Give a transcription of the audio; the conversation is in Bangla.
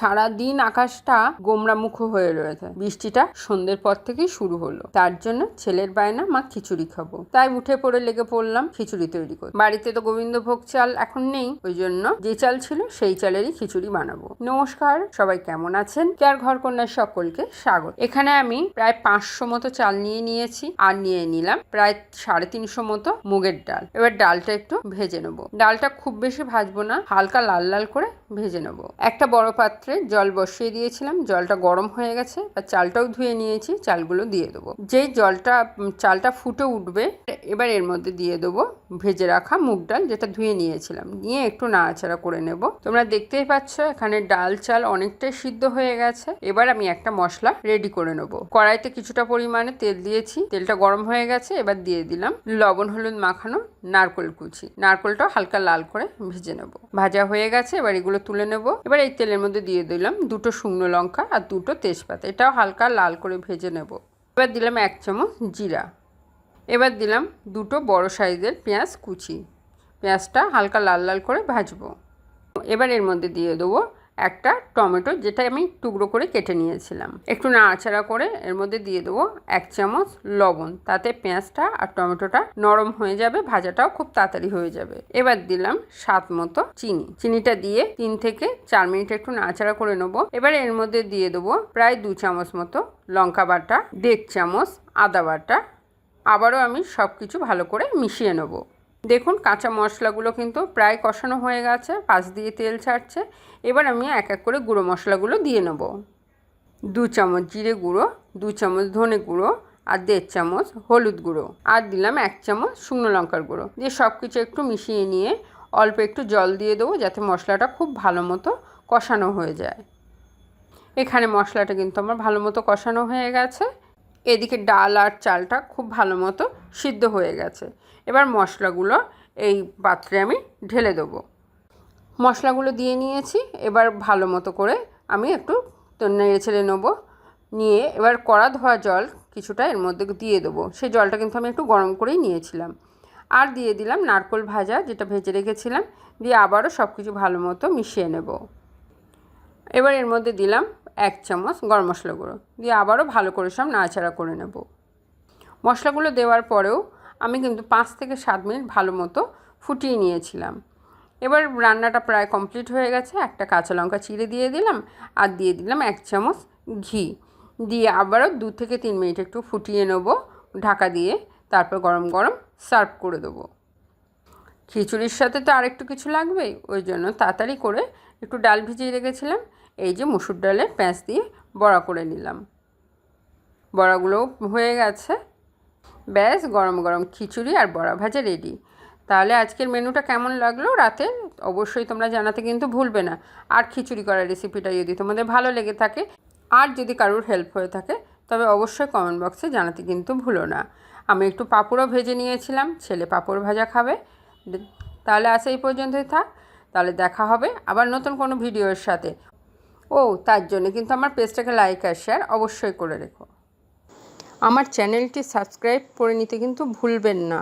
সারাদিন আকাশটা গোমড়ামুখো হয়ে রয়েছে। বৃষ্টিটা সন্ধ্যের পর থেকেই শুরু হলো। তার জন্য ছেলের বায়না মা খিচুড়ি খাবো, তাই উঠে পড়ে লেগে পড়লাম খিচুড়ি তৈরি করতে। বাড়িতে তো গোবিন্দভোগ চাল এখন নেই, ওই জন্য যে চাল ছিল সেই চালেরই খিচুড়ি বানাবো। নমস্কার, সবাই কেমন আছেন? কেয়ার ঘর কন্যার সকলকে স্বাগত। এখানে আমি প্রায় 500 মতো চাল নিয়েছি, আর নিয়ে নিলাম প্রায় 350 মতো মুগের ডাল। এবার ডালটা একটু ভেজে নেবো। ডালটা খুব বেশি ভাজবো না, হালকা লাল লাল করে ভেজে নেবো। একটা বড় পাত্রে জল বসিয়ে দিয়েছিলাম, জলটা গরম হয়ে গেছে, আর চালটাও ধুয়ে নিয়েছি, চালগুলো দিয়ে দেবো। যেই চালটা ফুটে উঠবে, এবার এর মধ্যে দিয়ে দেবো ভেজে রাখা মুগ ডাল, যেটা ধুয়ে নিয়েছিলাম, নিয়ে একটু নাড়াচাড়া করে নেব। তোমরা দেখতেই পাচ্ছ এখানে ডাল চাল অনেকটাই সিদ্ধ হয়ে গেছে। এবার আমি একটা মশলা রেডি করে নেব। কড়াইতে কিছুটা পরিমাণে তেল দিয়েছি, তেলটা গরম হয়ে গেছে। এবার দিয়ে দিলাম লবণ হলুদ মাখানো নারকেল কুচি। নারকেলটা হালকা লাল করে ভেজে নেব। ভাজা হয়ে গেছে, এবার এগুলো তুলে নেব। এবার এই তেলের মধ্যে দিয়ে দিলাম 2টো শুকনো লঙ্কা আর 2টো তেজপাতা, এটাও হালকা লাল করে ভেজে নেব। এবার দিলাম 1 চামচ জিরা। এবার দিলাম 2টো বড় সাইজের পেঁয়াজ কুচি। পেঁয়াজটা হালকা লাল লাল করে ভাজবো। এবার এর মধ্যে দিয়ে দেবো একটা টমেটো, যেটা আমি টুকরো করে কেটে নিয়েছিলাম। একটু নাড়াচাড়া করে এর মধ্যে দিয়ে দেবো 1 চামচ লবণ, তাতে পেঁয়াজটা আর টমেটোটা নরম হয়ে যাবে, ভাজাটাও খুব তাড়াতাড়ি হয়ে যাবে। এবার দিলাম স্বাদ মতো চিনি। চিনিটা দিয়ে 3 থেকে 4 মিনিট একটু নাড়াচাড়া করে নেবো। এবার এর মধ্যে দিয়ে দেবো প্রায় 2 চামচ মতো লঙ্কা বাটা, 1.5 চামচ আদা বাটা। আবারও আমি সব কিছু ভালো করে মিশিয়ে নেব। দেখুন কাঁচা মশলাগুলো কিন্তু প্রায় কষানো হয়ে গেছে, পাশ দিয়ে তেল ছাড়ছে। এবার আমি এক এক করে গুঁড়ো মশলাগুলো দিয়ে নেব। 2 চামচ জিরে গুঁড়ো, 2 চামচ ধনে গুঁড়ো, আর 1.5 চামচ হলুদ গুঁড়ো, আর দিলাম 1 চামচ শুকনো লঙ্কার গুঁড়ো। দিয়ে সব কিছু একটু মিশিয়ে নিয়ে অল্প একটু জল দিয়ে দেবো, যাতে মশলাটা খুব ভালো মতো কষানো হয়ে যায়। এখানে মশলাটা কিন্তু আমার ভালো মতো কষানো হয়ে গেছে। এদিকে ডাল আর চালটা খুব ভালো মতো সিদ্ধ হয়ে গেছে। এবার মশলাগুলো এই পাত্রে আমি ঢেলে দেবো। মশলাগুলো দিয়ে নিয়েছি, এবার ভালো মতো করে আমি একটু নেড়ে ছেড়ে নেবো। নিয়ে এবার কড়া ধোয়া জল কিছুটা এর মধ্যে দিয়ে দেবো। সেই জলটা কিন্তু আমি একটু গরম করেই নিয়েছিলাম। আর দিয়ে দিলাম নারকেল ভাজা, যেটা ভেজে রেখেছিলাম, দিয়ে আবারও সব কিছু ভালো মতো মিশিয়ে নেব। এবার এর মধ্যে দিলাম 1 চামচ গরম মশলা গুঁড়ো, দিয়ে আবারও ভালো করে সব নাড়াচাড়া করে নেব। মশলাগুলো দেওয়ার পরেও আমি কিন্তু 5 থেকে 7 মিনিট ভালো মতো ফুটিয়ে নিয়েছিলাম। এবার রান্নাটা প্রায় কমপ্লিট হয়ে গেছে। একটা কাঁচা লঙ্কা চিড়ে দিয়ে দিলাম, আর দিয়ে দিলাম 1 চামচ ঘি। দিয়ে আবারও 2 থেকে 3 মিনিট একটু ফুটিয়ে নেব ঢাকা দিয়ে। তারপর গরম গরম সার্ভ করে দেবো। খিচুড়ির সাথে তো আরেকটু কিছু লাগবেই, ওই জন্য তাড়াতাড়ি করে একটু ডাল ভিজিয়ে রেখেছিলাম। এই যে মুসুর ডালের প্যাঁচ দিয়ে বড়া করে নিলাম। বড়াগুলোও হয়ে গেছে। ব্যাস, গরম গরম খিচুড়ি আর বড়া ভাজা রেডি। তাহলে আজকের মেনুটা কেমন লাগলো রাতে অবশ্যই তোমরা জানাতে কিন্তু ভুলবে না। আর খিচুড়ি করার রেসিপিটা যদি তোমাদের ভালো লেগে থাকে, আর যদি কারোর হেল্প হয়ে থাকে, তবে অবশ্যই কমেন্ট বক্সে জানাতে কিন্তু ভুলো না। আমি একটু পাঁপড়ও ভেজে নিয়েছিলাম, ছেলে পাঁপড় ভাজা খাবে। তাহলে আজ এই পর্যন্তই থাক। তাহলে দেখা হবে আবার নতুন কোনো ভিডিওর সাথে। তার জন্য কিন্তু আমার পেজটাকে লাইক আর শেয়ার অবশ্যই করে রেখো। আমার চ্যানেলটি সাবস্ক্রাইব করে নিতে কিন্তু ভুলবেন না।